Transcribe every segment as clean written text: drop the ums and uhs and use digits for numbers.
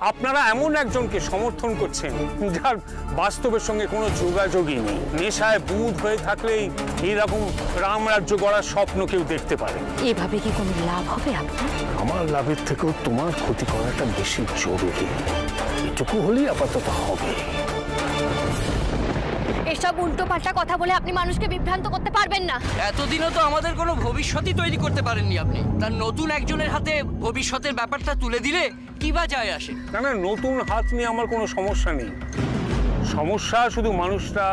আপনারা এমন একজনকে সমর্থন করছেন যার বাস্তবের সঙ্গে কোনো যোগাযোগই নেই। নেশায় বুঁদ হয়ে থাকলেই এইরকম রামরাজ্য গড়ার স্বপ্ন কেউ দেখতে পারে। এভাবে কি কোনো লাভ হবে আপনার? আমার লাভের থেকেও তোমার ক্ষতি করাটা বেশি জরুরি। এটুকু হলেই আপাতত হবে। এসব উল্টো পাল্টা কথা বলে আপনি মানুষকে বিভ্রান্ত করতে পারবেন না। এতদিনও তো আমাদের কোনো ভবিষ্যৎই তৈরি করতে পারেননি আপনি। তার নতুন একজনের হাতে ভবিষ্যতের ব্যাপারটা তুলে দিলে কি বা যায় আসে? না না, নতুন হাত নিয়ে আমার কোনো সমস্যা নেই। সমস্যা শুধু মানুষটা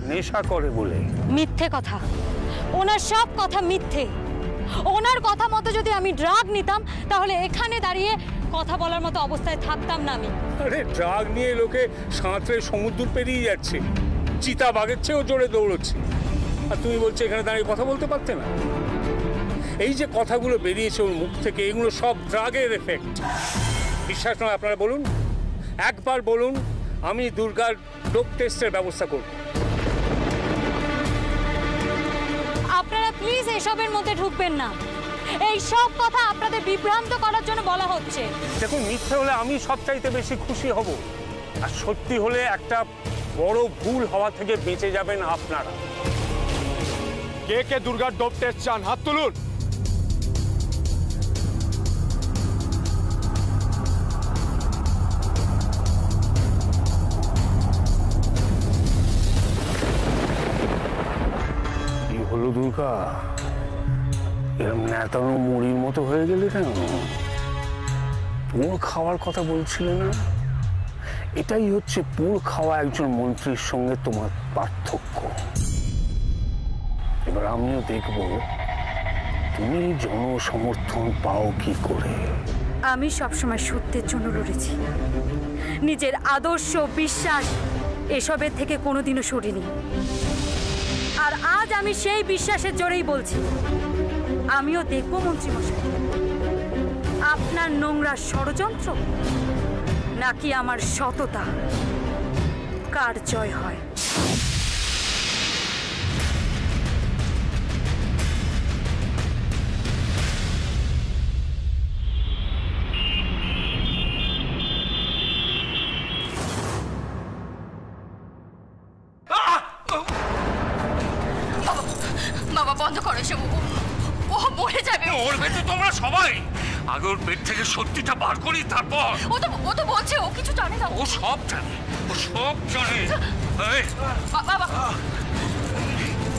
নেশা করে বলে। মিথ্যে কথা, ওনার সব কথা মিথ্যে। ওনার কথা মতো যদি আমি ড্রাগ নিতাম তাহলে এখানে দাঁড়িয়ে কথা বলার মতো অবস্থায় থাকতাম না আমি। আরে ড্রাগ নিয়ে লোকে সাঁতরে সমুদ্র পেরিয়ে যাচ্ছে, চিতা বাঘের চেয়েও জোরে দৌড়চ্ছে, আর তুমি বলছো এখানে দাঁড়িয়ে কথা বলতে পারতে না? এই যে কথাগুলো বেরিয়েছে ওর মুখ থেকে, এগুলো সব ড্রাগের এফেক্ট। বিশ্বাস নয় আপনারা বলুন, একবার বলুন, আমি দুর্গার ডোপ টেস্টের ব্যবস্থা করব। আপনারা প্লিজ এসবের মধ্যে ঢুকবেন না। এই সব কথা আপনাদের বিভ্রান্ত করার জন্য বলা হচ্ছে। দেখুন, মিথ্যে হলে আমি সবচাইতে বেশি খুশি হব, আর সত্যি হলে একটা বড় ভুল হওয়া থেকে বেঁচে যাবেন আপনারা। কে কে দুর্গার ডোপ টেস্ট চান? হাত তুলুন। কি হলো দুর্গা, এরকম নেতানো মুড়ির মতো হয়ে গেলে কেন? পুর খাওয়ার কথা বলছিলে না? এটাই হচ্ছে পুর খাওয়া একজন মন্ত্রীর সঙ্গে তোমার পার্থক্য। এবার আমিও দেখব তুমি জনসমর্থন পাও কি করে। আমি সবসময় সত্যের জন্য লড়েছি, নিজের আদর্শ বিশ্বাস এসবের থেকে কোনোদিনও সরিনি। আর আজ আমি সেই বিশ্বাসের জোরেই বলছি, আমিও দেখব মন্ত্রীমশাই আপনার নোংরা ষড়যন্ত্র নাকি আমার সততা কার জয় হয়। বাবা বন্ধ করো এসব, ও মরে যাবে। মরবে তো তোমরা সবাই। আগে ওর পেট থেকে সত্যিটা বার করি, তারপর। ও তো বলছে ও কিছু জানে না। ও সব জানে, ও সব জানে। বাবা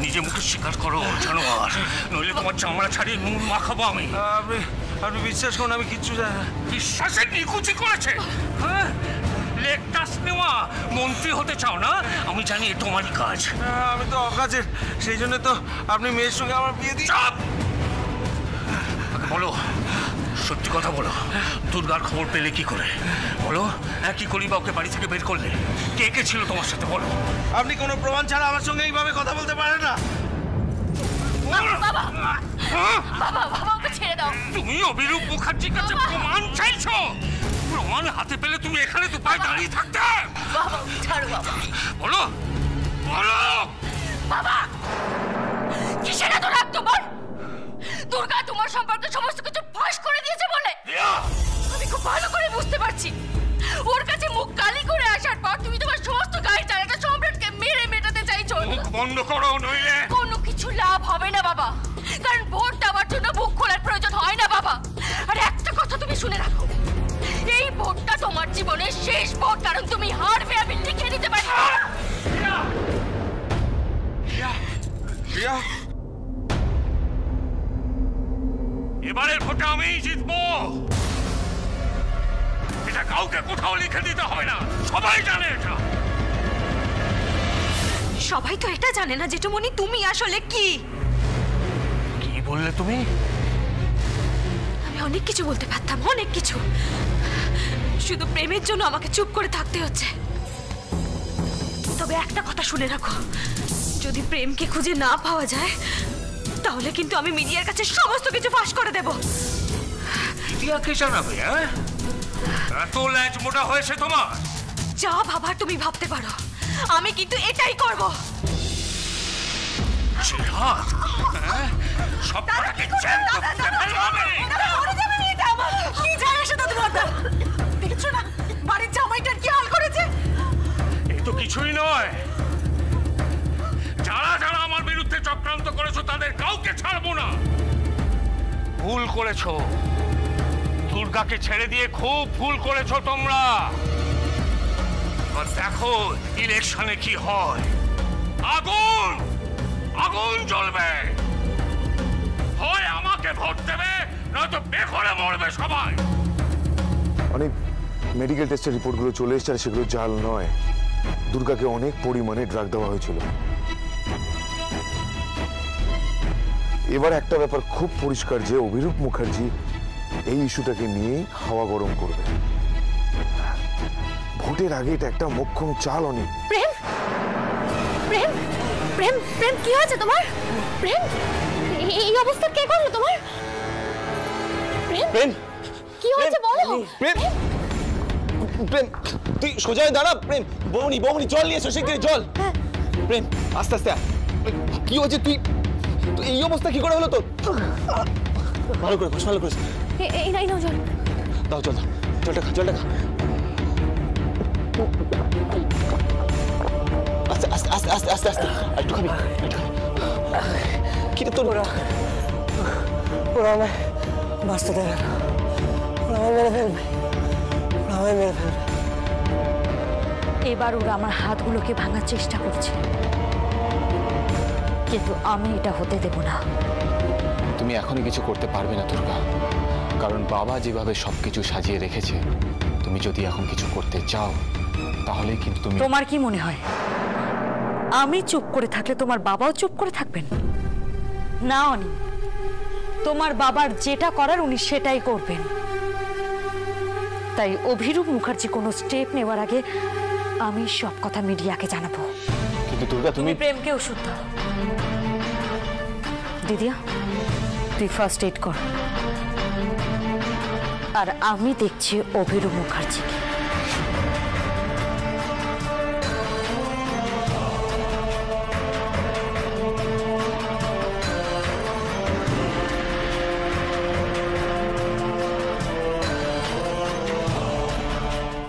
নিজে মুখে স্বীকার করো জানোয়ার, নইলে তোমার চামড়া ছাড়িয়ে নুন মাখাবো আমি। আপনি বিশ্বাস করুন, আমি কিচ্ছু জানি না। বিশ্বাসের নিকুচি করেছে। হ্যাঁ, লেগ টাচ নেওয়া। মন্ত্রী হতে চাও না? আমি জানি তোমারই কাজ। আমি তো অকাজের, সেই জন্য তো আপনি মেয়ের সঙ্গে আমার বিয়ে দিই। বলো, সত্যি কথা বলো, দুর্গার খবর পেলে কি করে? বলো, কি করি বা ওকে বাড়ি থেকে বের করলে? কে কে ছিল তোমার সাথে বলো। আপনি কোনো প্রমাণ ছাড়া আমার সঙ্গে এইভাবে কথা বলতে পারেন না। বাবা ওকে ছেড়ে দাও। তুমি অভিরূপ মুখার্জির কাছে প্রমাণ চাইছো? প্রমাণ হাতে পেলে তুমি এখানে তো পায়ে দাঁড়িয়ে থাকতে। বাবা ছাড়ো বাবা। বলো বলো বাবা, কিসের এত রাগ তোমার? দুর্গা তোমার সম্পর্কে সমস্ত কিছু ফাঁস করে দিয়েছে বলে আমি খুব ভালো করে বুঝতে পারছি। ওর কাছে মুখ কালি করে আসার পর তুমি তোমার সমস্ত গায়ের চালাটা সম্রাটকে মেরে মেটাতে চাইছো। মুখ বন্ধ করো, নইলে কোনো কিছু লাভ হবে না বাবা, কারণ ভোট দেওয়ার জন্য মুখ খোলার প্রয়োজন হয় না বাবা। আর একটা কথা তুমি শুনে রাখো, এই ভোটটা তোমার জীবনের শেষ ভোট, কারণ তুমি হারবে আমি লিখে দিতে পারি। এবারের ভোটে আমিই জিতবো। এটা কাউকে কোথাও লিখে দিতে হয় না, সবাই জানে এটা। সবাই তো এটা জানে না জেঠুমণি তুমি আসলে কি। কি বললে তুমি? আমি অনেক কিছু বলতে পারতাম, অনেক কিছু, শুধু প্রেমের জন্য আমাকে চুপ করে থাকতে হচ্ছে। তবে একটা কথা শুনে রাখো, যদি প্রেমকে খুঁজে না পাওয়া যায় তাহলে কিন্তু আমি মিডিয়ার কাছে সমস্ত কিছু ফাঁস করে দেব। মিডিয়াকে জানাবে? এত ল্যাজ মোটা হয়েছে তোমার? যা ভাবার তুমি ভাবতে পারো, আমি কিন্তু এটাই করব। জিহাদ, সবটাকে জ্যাম করতে ফেলবো আমি। কি জানে সেটা তোমার? দেখছো না ভুল করেছো, দুর্গাকে ছেড়ে দিয়ে খুব ভুল করেছো তোমরা। দেখো ইলেকশনে কি হয়, আগুন আগুন জ্বলবে। হয় আমাকে ভোট দেবে, নয়তো বেঘরে মরবে সবাই। অনেক মেডিকেল টেস্টের রিপোর্টগুলো চলে এসেছে, আর সেগুলো জাল নয়। দুর্গাকে অনেক পরিমাণে ড্রাগ দেওয়া হয়েছিল। এবার একটা ব্যাপার খুব পরিষ্কার যে অভিরূপ মুখার্জি এই ইস্যুটাকে নিয়ে হাওয়া গরম করবে। ভোটের আগে এটা একটা মোক্ষম চাল। অনেক প্রেম প্রেম প্রেম প্রেম কি হয়েছে তোমার? প্রেম এই অবস্থা কে করলো তোমার? প্রেম প্রেম কি হয়েছে বলো? প্রেম প্রেম তুই সোজা হয়ে দাঁড়া। প্রেম বৌনি বৌনি জল নিয়ে এসো, শিগগিরই জল। প্রেম আস্তে আস্তে আয়। কি হয়েছে? তুই তুই এই অবস্থা কি করে হলো তোর? ভালো করে বস, ভালো করে এই নাও জল দাও, জল দাও, জলটা খা, জলটা খা। আস্তে আস্তে আস্তে আস্তে আস্তে আস্তে একটু খাবি, একটু খাবি। কি রে তোর? ওরা আমায় বাঁচতে দেবে না, ওরা আমায় মেরে ফেলবে, ওরা আমায় মেরে ফেলবে। এবার ওরা আমার হাতগুলোকে ভাঙার চেষ্টা করছে, কিন্তু আমি এটা হতে দেব না। তুমি এখনই কিছু করতে পারবে না দুর্গা, কারণ বাবা যেভাবে সবকিছু সাজিয়ে রেখেছে, তুমি যদি এখন কিছু করতে চাও তাহলে কিন্তু তুমি। তোমার কি মনে হয় আমি চুপ করে থাকলে তোমার বাবাও চুপ করে থাকবেন? না অনি, তোমার বাবার যেটা করার উনি সেটাই করবেন। তাই অভিরূপ মুখার্জি কোনো স্টেপ নেওয়ার আগে আমি সব কথা মিডিয়াকে জানাবো। কিন্তু দুর্গা তুমি প্রেমকে ওষুধ দাও। দিদিয়া তুই ফার্স্ট এড কর, আর আমি দেখছি অভিরূপ মুখার্জিকে।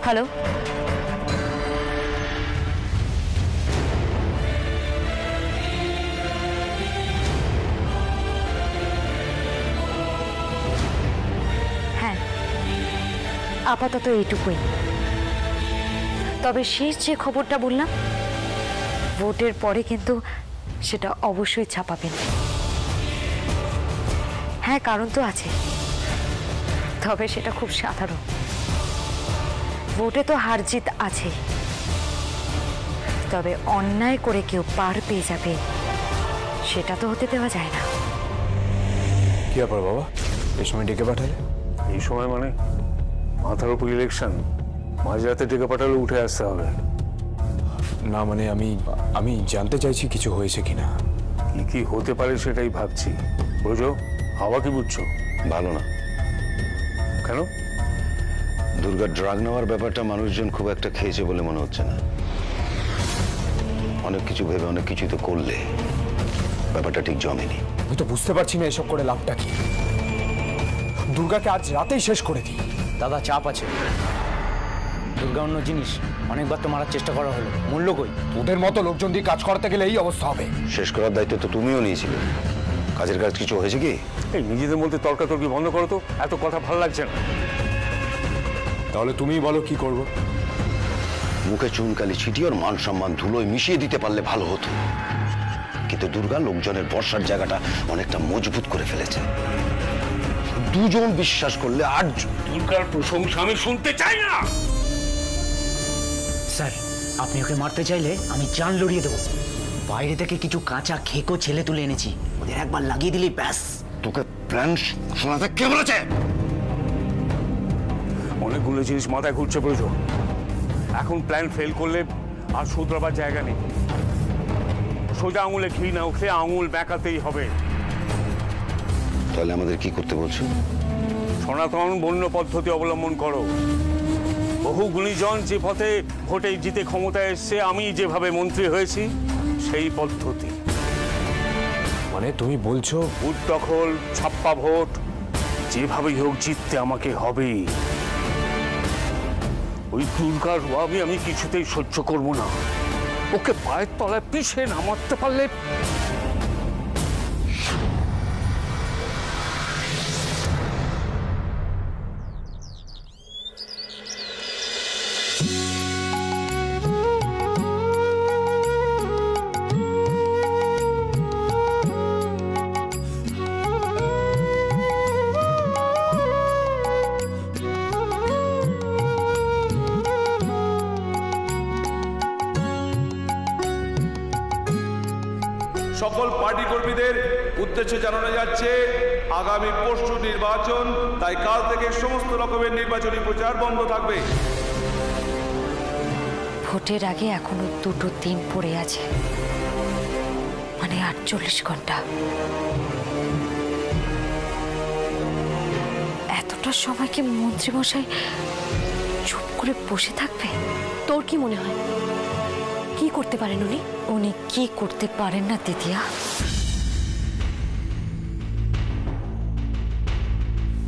হ্যালো, হ্যাঁ আপাতত এইটুকুই। তবে শেষ যে খবরটা বললাম, ভোটের পরে কিন্তু সেটা অবশ্যই ছাপাবেন। হ্যাঁ কারণ তো আছে, তবে সেটা খুব সাধারণ। ভোটে তো হার জিত আছে, তবে অন্যায় করে কেউ পার পেয়ে যাবে সেটা তো হতে দেওয়া যায় না। কি ব্যাপার বাবা, এই সময় ডেকে পাঠালে? এই সময় মানে মাথার উপর ইলেকশন, মাঝরাতে ডেকে পাঠালে উঠে আসতে হবে। না মানে আমি জানতে চাইছি কিছু হয়েছে কিনা। কি কি হতে পারে সেটাই ভাবছি। বুঝো, হাওয়া কি বুঝছো? ভালো না। কেন? দুর্গা ড্রাগ নেওয়ার ব্যাপারটা মানুষজন খুব একটা খেয়েছে বলে মনে হচ্ছে না। অনেক কিছু ভেবে অনেক কিছু তো করলে ব্যাপারটা ঠিক জমেনি। আমি তো বুঝতে পারছি না এসব করে লাভটা কি। দুর্গাকে আজ রাতেই শেষ করে দিই। দাদা চাপ আছে, দুর্গা অন্য জিনিস। অনেকবার তো মারার চেষ্টা করা হলো, মূল্য কই? তোদের মতো লোকজন দিয়ে কাজ করাতে গেলে এই অবস্থা হবে। শেষ করার দায়িত্ব তো তুমিও নিয়েছিলে। কাজের কাজ কিছু হয়েছে কি? এই নিজেদের মধ্যে তর্কাতর্কি বন্ধ করো তো, এত কথা ভালো লাগছে না। তাহলে তুমিই বলো কি করব। মুখে চুনকালি ছিটিয়ে ওর মান সম্মান ধুলোয় মিশিয়ে দিতে পারলে ভালো হতো, কিন্তু দুর্গা লোকজনের ভরসার জায়গাটা অনেকটা মজবুত করে ফেলেছে। দুজন বিশ্বাস করলে আটজন। দুর্গার প্রশংসা আমি শুনতে চাই না। স্যার আপনি ওকে মারতে চাইলে আমি জান লড়িয়ে দেবো। বাইরে থেকে কিছু কাঁচা খেকো ছেলে তুলে এনেছি, ওদের একবার লাগিয়ে দিলেই ব্যাস। তোকে প্ল্যান শোনাতে কে বলেছে? অনেকগুলো জিনিস মাথায় ঘুরছে প্রয়োজন। এখন প্ল্যান ফেল করলে আর শুধরাবার জায়গা নেই। সোজা আঙুলে ঘি না উঠলে আঙুল বেঁকাতেই হবে। তাহলে আমাদের কি করতে বলছো? সনাতন বন্য পদ্ধতি অবলম্বন করো। বহু গুণীজন যে পথে ভোটে জিতে ক্ষমতায় এসছে, আমি যেভাবে মন্ত্রী হয়েছি সেই পদ্ধতি। মানে তুমি বলছো বুথ দখল, ছাপ্পা ভোট, যেভাবেই হোক জিততে আমাকে হবেই। ওই দুর্গার আমি কিছুতেই সহ্য করব না। ওকে পায়ের তলায় পিষে নামাতে পারলে সকল পার্টি কর্মীদের উদ্দেশ্যে জানানো যাচ্ছে আগামী পরশু নির্বাচন, তাই কাল থেকে সমস্ত রকমের নির্বাচনী প্রচার বন্ধ থাকবে। ভোটের আগে এখনো 2 দিন পড়ে আছে, মানে 48 ঘন্টা। এতটা সময় কি মন্ত্রীমশাই চুপ করে বসে থাকবে? তোর কি মনে হয় কি করতে পারেন উনি? উনি কি করতে পারেন না দিদিয়া?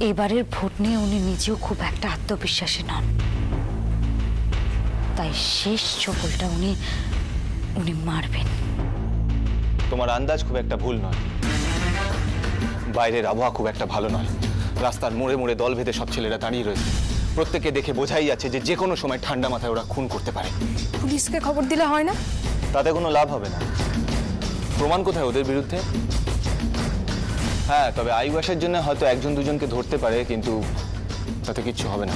এবারের ভোট নিয়ে উনি নিজেও খুব একটা আত্মবিশ্বাসী নন, তাই শেষ চোখলটা উনি মারবেন। তোমার আন্দাজ খুব একটা ভুল নয়। বাইরের আবহাওয়া খুব একটা ভালো নয়। রাস্তার মোড়ে মোড়ে দল ভেদে সব ছেলেরা দাঁড়িয়ে রয়েছে। প্রত্যেককে দেখে বোঝাই যাচ্ছে যে কোনো সময় ঠান্ডা মাথায় ওরা খুন করতে পারে। পুলিশকে খবর দিলে হয় না? তাতে কোনো লাভ হবে না। প্রমাণ কোথায় ওদের বিরুদ্ধে? হ্যাঁ, তবে আইওয়াসের জন্য হয়তো 1-2জনকে ধরতে পারে, কিন্তু তাতে কিচ্ছু হবে না।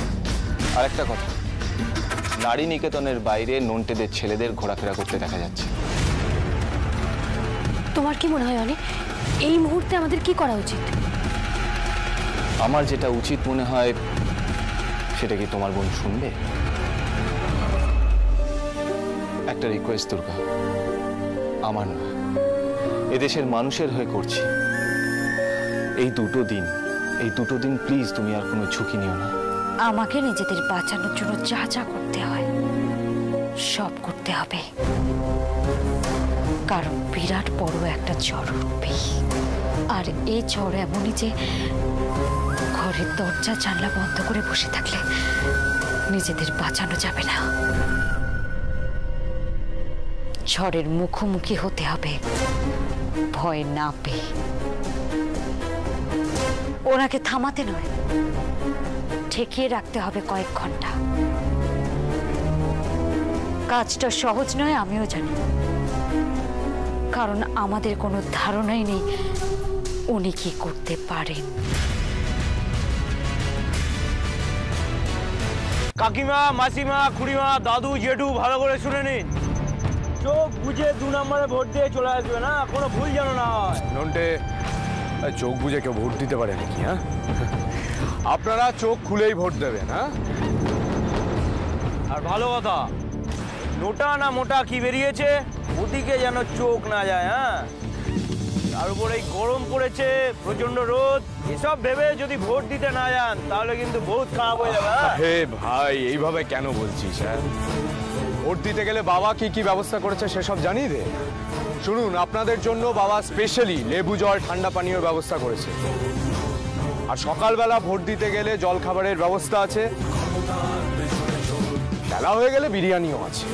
আর একটা কথা, নারী নিকেতনের বাইরে নন্টেদের ছেলেদের ঘোরাফেরা করতে দেখা যাচ্ছে। তোমার কি মনে হয় অনেক এই মুহূর্তে আমাদের কি করা উচিত? আমার যেটা উচিত মনে হয় সেটা কি তোমার বোন শুনবে? একটা রিকোয়েস্ট দুর্গা, আমার না, এদেশের মানুষের হয়ে করছি। এই দুটো দিন প্লিজ তুমি আর কোনো ঝুঁকি নিও না। আমাকে নিজেদের বাঁচানোর জন্য যা যা করতে হয় সব করতে হবে, কারণ বিরাট বড় একটা ঝড় উঠবে। আর এই ঝড় এমনই যে ঘরের দরজা জানলা বন্ধ করে বসে থাকলে নিজেদের বাঁচানো যাবে না। ঝড়ের মুখোমুখি হতে হবে, ভয় না পেয়ে। ওনাকে থামাতে নয়, ঠেকিয়ে রাখতে হবে কয়েক ঘন্টা। কাজটা সহজ নয়, আমিও জানি, কারণ আমাদের কোনো ধারণাই নেই উনি কি করতে পারেন। কাকিমা, মাসিমা, খুড়িমা, দাদু, জেঠু, ভালো করে শুনে নিন। চোখ বুঝে 2 নম্বরে ভোট দিয়ে চলে আসবে, না কোনো ভুল যেন না হয়। নন্টে, চোখ বুঝে কেউ ভোট দিতে পারে নাকি? হ্যাঁ, আপনারা চোখ খুলেই ভোট দেবেন। হ্যাঁ, আর ভালো কথা, নোটা না মোটা কি বেরিয়েছে ওদিকে যেন চোখ না যায়। হ্যাঁ, তার উপর এই গরম পড়েছে, প্রচন্ড রোদ, এসব ভেবে যদি ভোট দিতে না যান তাহলে কিন্তু বহুত খারাপ হয়ে যাবে। হে ভাই, এইভাবে কেন বলছিস? হ্যাঁ, ভোট দিতে গেলে বাবা কি কি ব্যবস্থা করেছে সেসব জানি দে। শুনুন, আপনাদের জন্য বাবা স্পেশালি লেবু জল, ঠান্ডা পানীয় ব্যবস্থা করেছে। আর সকালবেলা ভোট দিতে গেলে জল খাবারের ব্যবস্থা আছে, বেলা হয়ে গেলে বিরিয়ানিও আছে।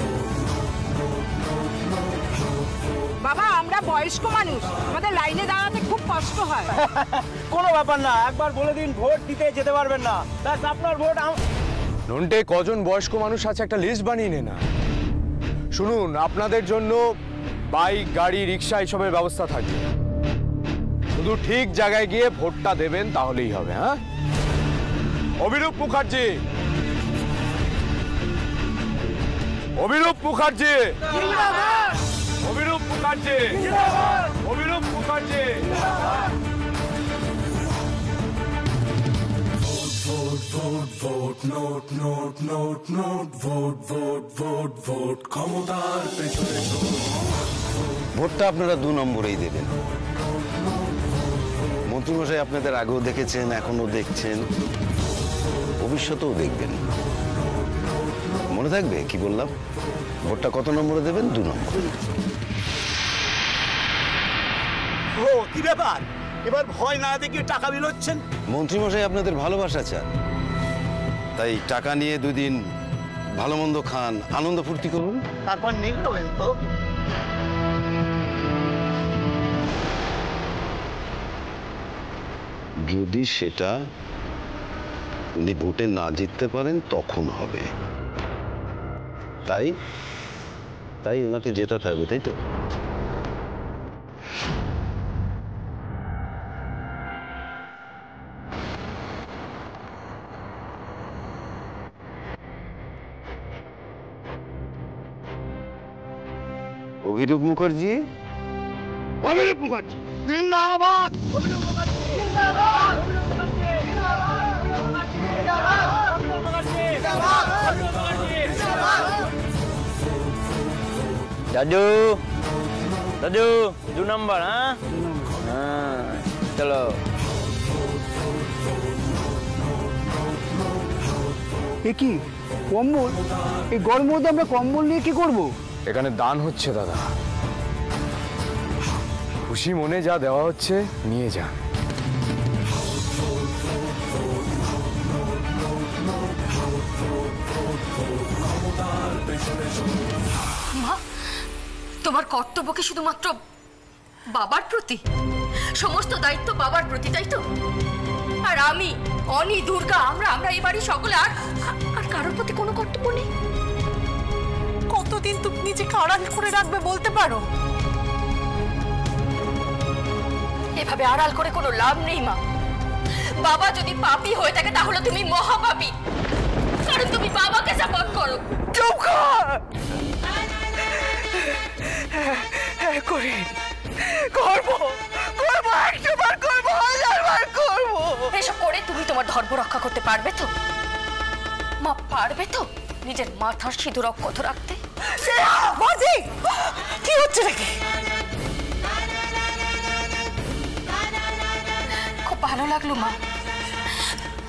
বাবা, আমরা বয়স্ক মানুষ, আমাদের লাইনে দাঁড়াতে খুব কষ্ট হয়। কোনো ব্যাপার না, একবার বলে দিন ভোট দিতে যেতে পারবেন না, ব্যাস আপনার ভোট। নন্টে, কজন বয়স্ক মানুষ আছে একটা লিস্ট বানিয়ে নে না। শুনুন, আপনাদের জন্য বাইক, গাড়ি, রিক্সা এইসবের ব্যবস্থা থাকবে। শুধু ঠিক জায়গায় গিয়ে ভোটটা দেবেন, তাহলেই হবে। হ্যাঁ, অভিরূপ মুখার্জি, অভিরূপ মুখার্জি, অভিরূপ মুখার্জি, অভিরূপ মুখার্জি। ভোটটা আপনারা 2 নম্বরেই দেবেন। মন্ত্রীমশাই আপনাদের আগেও দেখেছেন, এখনো দেখছেন, ভবিষ্যতেও দেখবেন। মনে থাকবে কি বললাম? ভোটটা কত নম্বরে দেবেন? 2 নম্বরে। ও কি ব্যাপার, এবার ভয় না দেখিয়ে টাকা বিলোচ্ছেন? মন্ত্রীমশাই আপনাদের ভালোবাসা চান, তাই টাকা নিয়ে 2 দিন ভালো মন্দ খান, আনন্দ ফুর্তি করুন, তারপর নিগড়বেন তো। যদি সেটা উনি ভোটে না জিততে পারেন তখন হবে। তাই তাই ওনাকে জেতাতে হবে, তাই তো? অভিরূপ মুখার্জি, অভিনব মুখার্জি জিন্দাবাদ, অভিনব মুখার্জি জিন্দাবাদ, অভিনব মুখার্জি জিন্দাবাদ, অভিনব মুখার্জি জিন্দাবাদ, অভিনব মুখার্জি জিন্দাবাদ। दादू दादू 2 नंबर। हाँ चलो কি কম্বল? এই গরম মধ্যে আমরা কম্বল নিয়ে কি করব? এখানে দান হচ্ছে দাদা, খুশি মনে যা দেওয়া হচ্ছে নিয়ে যান। মা, তোমার কর্তব্য কি শুধুমাত্র বাবার প্রতি? সমস্ত দায়িত্ব বাবার প্রতি, তাই তো? আর আমি, অনি, দুর্গা, আমরা এই বাড়ির সকলে আর কারোর প্রতি কোনো কর্তব্য নেই? কতদিন তুমি নিজেকে আড়াল করে রাখবে বলতে পারো? এভাবে আড়াল করে কোনো লাভ নেই মা। বাবা যদি পাপী হয়ে থাকে তাহলে তুমি মহাপাপী, কারণ তুমি বাবাকে সাপোর্ট করো। চুপ কর। করি করবো করবো, একবার করবো, হাজারবার করবো। এসব করে তুমি তোমার ধর্ম রক্ষা করতে পারবে তো মা? পারবে তো নিজের মাথার সিঁদুর অক্ষত রাখতে? কি হচ্ছে নাকি? খুব ভালো লাগলো মা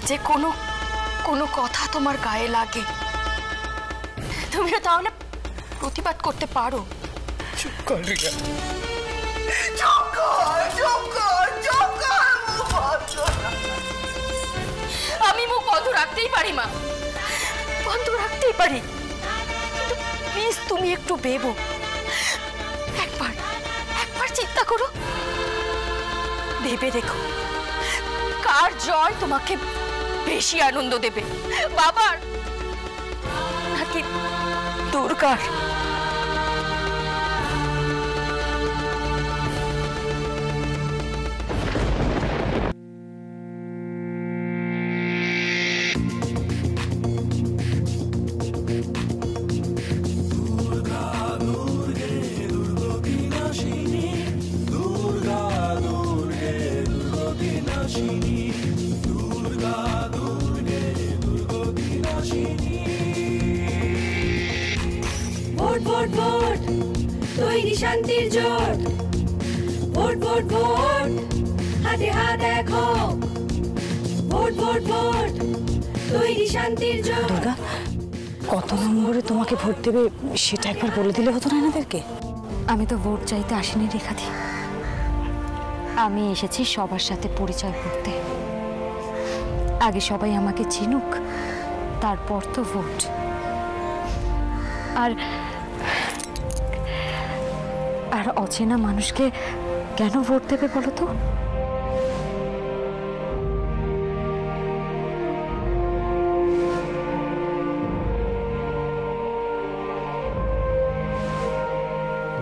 যে কোনো কথা তোমার গায়ে লাগে, তুমিও তাহলে প্রতিবাদ করতে পারো। চুপ কর রিয়া, চুপ কর, চুপ কর, চুপ কর। আমি মুখ বন্ধ রাখতেই পারি মা, বন্ধ রাখতেই পারি, কিন্তু প্লিজ তুমি একটু ভেবো, একবার চিন্তা করো, ভেবে দেখো কার জয় তোমাকে বেশি আনন্দ দেবে, বাবার নাকি দুর্গার? ভোট ভোট ভোট, তৈরি শান্তির জোট। ভোট ভোট ভোট, হাতে হাত দেখো। ভোট ভোট ভোট, তৈরি শান্তির জোট। দুর্গা, কত নম্বরে তোমাকে ভোট দেবে সেটা একবার বলে দিলে হতো না এনাদেরকে? আমি তো ভোট চাইতে আসিনি রেখাদি, আমি এসেছি সবার সাথে পরিচয় করতে। আগে সবাই আমাকে চিনুক, তারপর তো ভোট। আর অচেনা মানুষকে কেন ভোট দেবে বলো তো?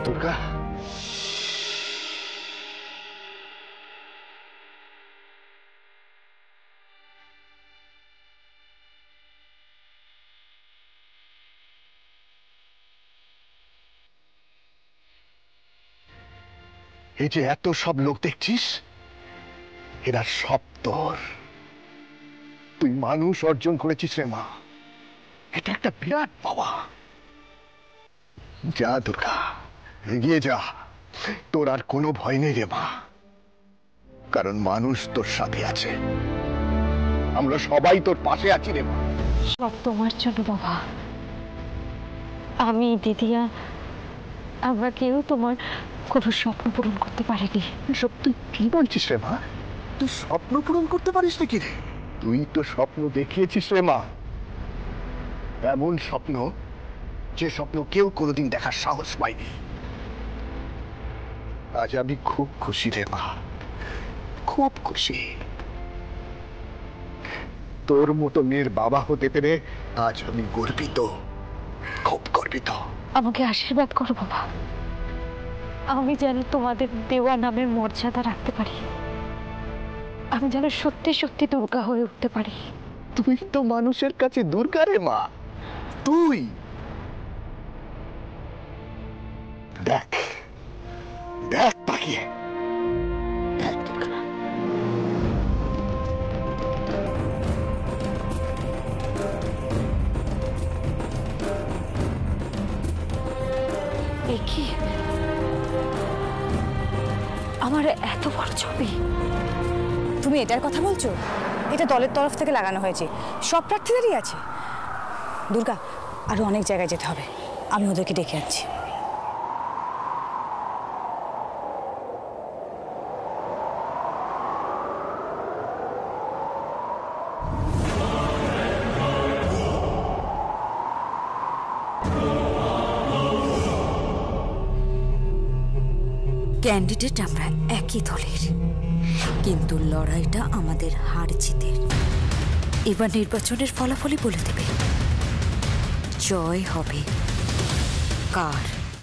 দুর্গা, এই যে এত সব লোক দেখছিস, এরা সব তোর। তুই মানুষ অর্জন করেছিস রে মা, এটা একটা বিরাট পাওয়া। যা দুর্গা, এগিয়ে যা, তোর আর কোনো ভয় নেই রে মা, কারণ মানুষ তোর সাথে আছে, আমরা সবাই তোর পাশে আছি রে মা। সব তোমার জন্য বাবা। আমি, দিদিয়া, আমরা কেউ তোমার কোনো স্বপ্ন পূরণ করতে পারিনি। সব তুই কি বলছিস রে মা? তুই স্বপ্ন পূরণ করতে পারিস নাকি রে? তুই তো স্বপ্ন দেখিয়েছিস রে মা, এমন স্বপ্ন যে স্বপ্ন কেউ কোনোদিন দেখার সাহস পায়নি। আজ আমি খুব খুশি রে মা, খুব খুশি। তোর মতো মেয়ের বাবা হতে পেরে আজ আমি গর্বিত, খুব গর্বিত। আমাকে আশীর্বাদ করো বাবা, আমি যেন তোমাদের দেওয়া নামের মর্যাদা রাখতে পারি, আমি যেন সত্যি সত্যি দুর্গা হয়ে উঠতে পারি। তুই তো মানুষের কাছে দুর্গা রে মা, তুই দেখ দেখ কি কি আমার এত বড় ছবি? তুমি এটার কথা বলছো? এটা দলের তরফ থেকে লাগানো হয়েছে, সব প্রার্থীদেরই আছে। দুর্গা, আরো অনেক জায়গায় যেতে হবে, আমি ওদেরকে ডেকে আনছি। ক্যান্ডিডেট আমরা একই দলের, কিন্তু লড়াইটা আমাদের হার জিতের। এবার নির্বাচনের ফলাফলই বলে দেবে জয় হবে কার।